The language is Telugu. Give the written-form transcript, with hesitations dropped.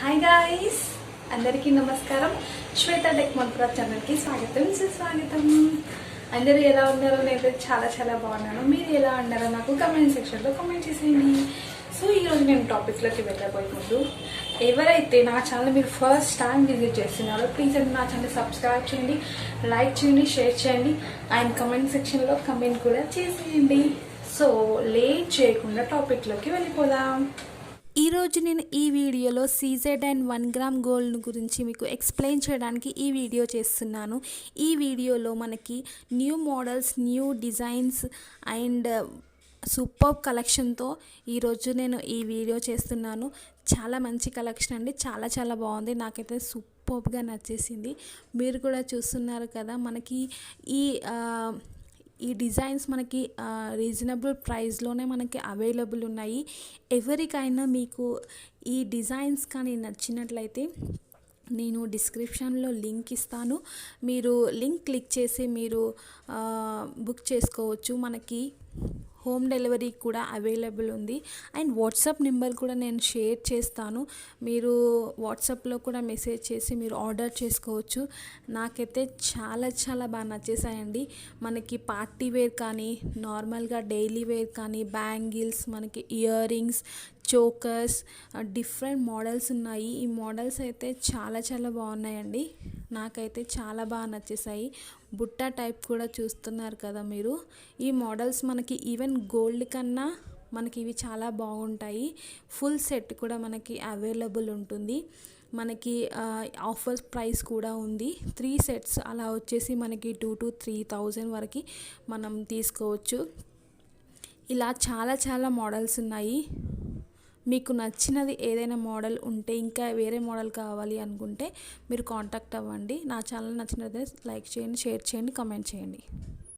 హాయ్ గాయ్స్, అందరికీ నమస్కారం. శ్వేత టెక్ మంత్ర ఛానల్కి స్వాగతం సుస్వాగతం. అందరూ ఎలా ఉన్నారో? నేను చాలా చాలా బాగున్నాను. మీరు ఎలా ఉన్నారో నాకు కమెంట్ సెక్షన్లో కమెంట్ చేసేయండి. సో ఈరోజు నేను టాపిక్లోకి వెళ్ళబోయే ముందు, ఎవరైతే నా ఛానల్ మీరు ఫస్ట్ టైం విజిట్ చేస్తున్నారో ప్లీజ్ అండి నా ఛానల్ సబ్స్క్రైబ్ చేయండి, లైక్ చేయండి, షేర్ చేయండి అండ్ కమెంట్ సెక్షన్లో కమెంట్ కూడా చేసేయండి. సో లేట్ చేయకుండా టాపిక్లోకి వెళ్ళిపోదాం. ఈరోజు నేను ఈ వీడియోలో సీజెడ్ అండ్ 1 గ్రామ్ గోల్డ్ గురించి మీకు ఎక్స్ప్లెయిన్ చేయడానికి ఈ వీడియో చేస్తున్నాను. ఈ వీడియోలో మనకి new models, new designs and super కలెక్షన్తో ఈరోజు నేను ఈ వీడియో చేస్తున్నాను. చాలా మంచి కలెక్షన్ అండి, చాలా చాలా బాగుంది. నాకైతే సూపర్గా నచ్చేసింది. మీరు కూడా చూస్తున్నారు కదా, మనకి ఈ డిజైన్స్ మనకి రీజనబుల్ ప్రైస్లోనే మనకి అవైలబుల్ ఉన్నాయి. ఎవరికైనా మీకు ఈ డిజైన్స్ కానీ నచ్చినట్లయితే నేను డిస్క్రిప్షన్లో లింక్ ఇస్తాను. మీరు లింక్ క్లిక్ చేసి మీరు బుక్ చేసుకోవచ్చు. మనకి హోమ్ డెలివరీ కూడా అవైలబుల్ ఉంది అండ్ వాట్సాప్ నెంబర్ కూడా నేను షేర్ చేస్తాను. మీరు వాట్సాప్లో కూడా మెసేజ్ చేసి మీరు ఆర్డర్ చేసుకోవచ్చు. నాకైతే చాలా చాలా బాగా నచ్చేసాయండి. మనకి పార్టీ వేర్ కానీ, నార్మల్గా డైలీ వేర్ కానీ, బ్యాంగిల్స్, మనకి ear rings, chokers, different models ఉన్నాయి. ఈ మోడల్స్ అయితే చాలా చాలా బాగున్నాయండి. నాకైతే చాలా బాగా నచ్చేసాయి. బుట్ట టైప్ కూడా చూస్తున్నారు కదా మీరు. ఈ మోడల్స్ మనకి ఈవెన్ గోల్డ్ కన్నా మనకి ఇవి చాలా బాగుంటాయి. ఫుల్ సెట్ కూడా మనకి అవైలబుల్ ఉంటుంది. మనకి ఆఫర్ ప్రైస్ కూడా ఉంది. 3 సెట్స్ అలా వచ్చేసి మనకి 2,000 to 3,000 వరకు మనం తీసుకోవచ్చు. ఇలా చాలా చాలా మోడల్స్ ఉన్నాయి. మీకు నచ్చినది ఏదైనా మోడల్ ఉంటే, ఇంకా వేరే మోడల్ కావాలి అనుకుంటే మీరు కాంటాక్ట్ అవ్వండి. నా ఛానల్ నచ్చినట్లయితే లైక్ చేయండి, షేర్ చేయండి, కమెంట్ చేయండి.